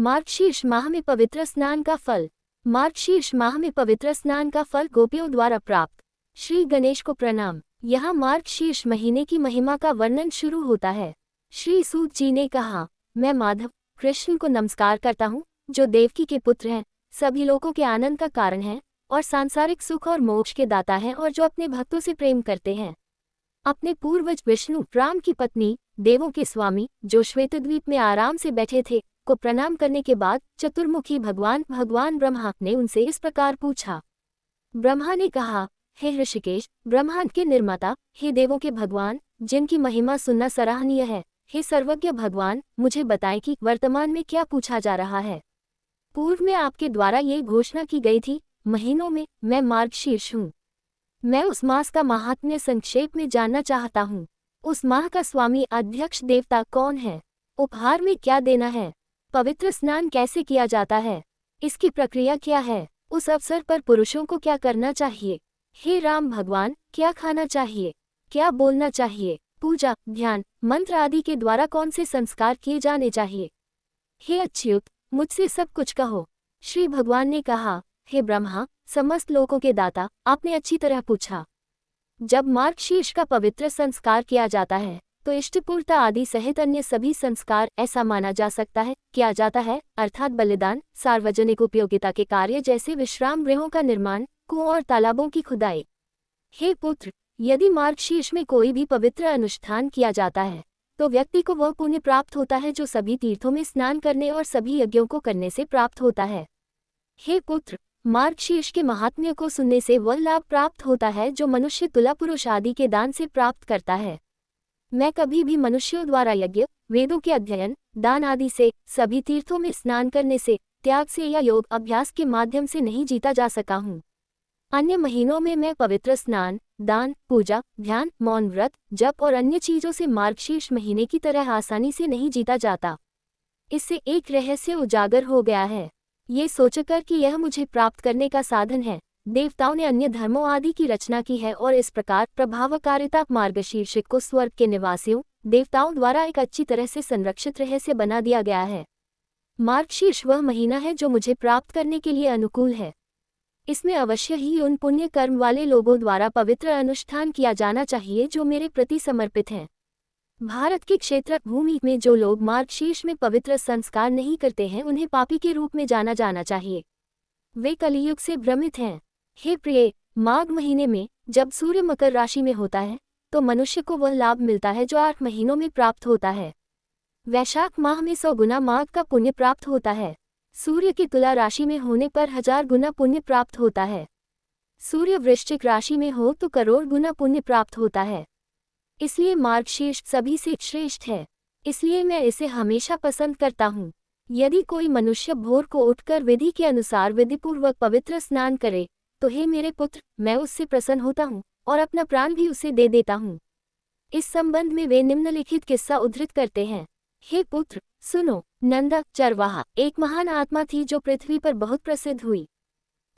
मार्गशीर्ष माह में पवित्र स्नान का फल। मार्गशीर्ष माह में पवित्र स्नान का फल गोपियों द्वारा प्राप्त। श्री गणेश को प्रणाम। यहाँ मार्गशीर्ष महीने की महिमा का वर्णन शुरू होता है। श्री सूत जी ने कहा, मैं माधव कृष्ण को नमस्कार करता हूँ, जो देवकी के पुत्र हैं, सभी लोगों के आनंद का कारण है और सांसारिक सुख और मोक्ष के दाता हैं, और जो अपने भक्तों से प्रेम करते हैं। अपने पूर्वज विष्णु राम की पत्नी, देवों के स्वामी, जो श्वेतद्वीप में आराम से बैठे थे, को प्रणाम करने के बाद चतुर्मुखी भगवान ब्रह्मा ने उनसे इस प्रकार पूछा। ब्रह्मा ने कहा, हे ऋषिकेश, ब्रह्मांड के निर्माता, हे देवों के भगवान, जिनकी महिमा सुनना सराहनीय है, हे सर्वज्ञ भगवान, मुझे बताएं कि वर्तमान में क्या पूछा जा रहा है। पूर्व में आपके द्वारा ये घोषणा की गई थी, महीनों में मैं मार्गशीर्ष हूँ। मैं उस मास का महात्म्य संक्षेप में जानना चाहता हूँ। उस माह का स्वामी अध्यक्ष देवता कौन है? उपहार में क्या देना है? पवित्र स्नान कैसे किया जाता है? इसकी प्रक्रिया क्या है? उस अवसर पर पुरुषों को क्या करना चाहिए? हे राम भगवान, क्या खाना चाहिए? क्या बोलना चाहिए? पूजा, ध्यान, मंत्र आदि के द्वारा कौन से संस्कार किए जाने चाहिए? हे अच्युत, मुझसे सब कुछ कहो। श्री भगवान ने कहा, हे ब्रह्मा, समस्त लोकों के दाता, आपने अच्छी तरह पूछा। जब मार्गशीर्ष का पवित्र संस्कार किया जाता है तो इष्टपूर्ता आदि सहित अन्य सभी संस्कार ऐसा माना जा सकता है किया जाता है, अर्थात बलिदान, सार्वजनिक उपयोगिता के कार्य जैसे विश्राम गृहों का निर्माण, कुओं और तालाबों की खुदाई। हे पुत्र, यदि मार्गशीर्ष में कोई भी पवित्र अनुष्ठान किया जाता है तो व्यक्ति को वह पुण्य प्राप्त होता है जो सभी तीर्थों में स्नान करने और सभी यज्ञों को करने से प्राप्त होता है। हे पुत्र, मार्गशीर्ष के महात्म्य को सुनने से वह लाभ प्राप्त होता है जो मनुष्य तुला पुरुष आदि के दान से प्राप्त करता है। मैं कभी भी मनुष्यों द्वारा यज्ञ, वेदों के अध्ययन, दान आदि से, सभी तीर्थों में स्नान करने से, त्याग से या योग अभ्यास के माध्यम से नहीं जीता जा सका हूँ। अन्य महीनों में मैं पवित्र स्नान, दान, पूजा, ध्यान, मौन व्रत, जप और अन्य चीजों से मार्गशीर्ष महीने की तरह आसानी से नहीं जीता जाता। इससे एक रहस्य उजागर हो गया है। ये सोचकर कि यह मुझे प्राप्त करने का साधन है, देवताओं ने अन्य धर्मों आदि की रचना की है और इस प्रकार प्रभावकारिता मार्गशीर्ष को स्वर्ग के निवासियों, देवताओं द्वारा एक अच्छी तरह से संरक्षित रहस्य बना दिया गया है। मार्गशीर्ष वह महीना है जो मुझे प्राप्त करने के लिए अनुकूल है। इसमें अवश्य ही उन पुण्य कर्म वाले लोगों द्वारा पवित्र अनुष्ठान किया जाना चाहिए जो मेरे प्रति समर्पित हैं। भारत की क्षेत्र भूमि में जो लोग मार्गशीर्ष में पवित्र संस्कार नहीं करते हैं, उन्हें पापी के रूप में जाना जाना चाहिए। वे कलियुग से भ्रमित हैं। हे प्रिय, माघ महीने में जब सूर्य मकर राशि में होता है तो मनुष्य को वह लाभ मिलता है जो 8 महीनों में प्राप्त होता है। वैशाख माह में 100 गुना माघ का पुण्य प्राप्त होता है। सूर्य की तुला राशि में होने पर 1000 गुना पुण्य प्राप्त होता है। सूर्य वृश्चिक राशि में हो तो करोड़ गुना पुण्य प्राप्त होता है। इसलिए मार्गशीर्ष सभी से श्रेष्ठ है। इसलिए मैं इसे हमेशा पसंद करता हूँ। यदि कोई मनुष्य भोर को उठकर विधि के अनुसार विधिपूर्वक पवित्र स्नान करे तो हे मेरे पुत्र, मैं उससे प्रसन्न होता हूँ और अपना प्राण भी उसे दे देता हूँ। इस संबंध में वे निम्नलिखित किस्सा उद्धृत करते हैं। हे पुत्र, सुनो। नंदा चरवाहा एक महान आत्मा थी जो पृथ्वी पर बहुत प्रसिद्ध हुई।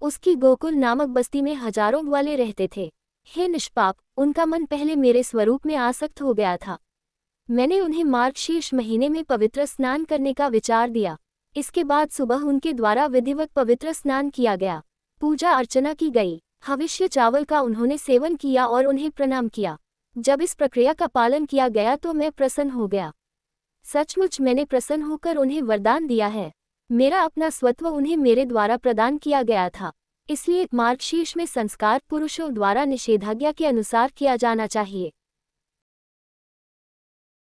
उसकी गोकुल नामक बस्ती में हजारों ग्वाले रहते थे। हे निष्पाप, उनका मन पहले मेरे स्वरूप में आसक्त हो गया था। मैंने उन्हें मार्गशीर्ष महीने में पवित्र स्नान करने का विचार दिया। इसके बाद सुबह उनके द्वारा विधिवत पवित्र स्नान किया गया, पूजा अर्चना की गई, हविष्य चावल का उन्होंने सेवन किया और उन्हें प्रणाम किया। जब इस प्रक्रिया का पालन किया गया तो मैं प्रसन्न हो गया। सचमुच मैंने प्रसन्न होकर उन्हें वरदान दिया है। मेरा अपना स्वत्व उन्हें मेरे द्वारा प्रदान किया गया था। इसलिए मार्गशीर्ष में संस्कार पुरुषों द्वारा निषेधाज्ञा के अनुसार किया जाना चाहिए।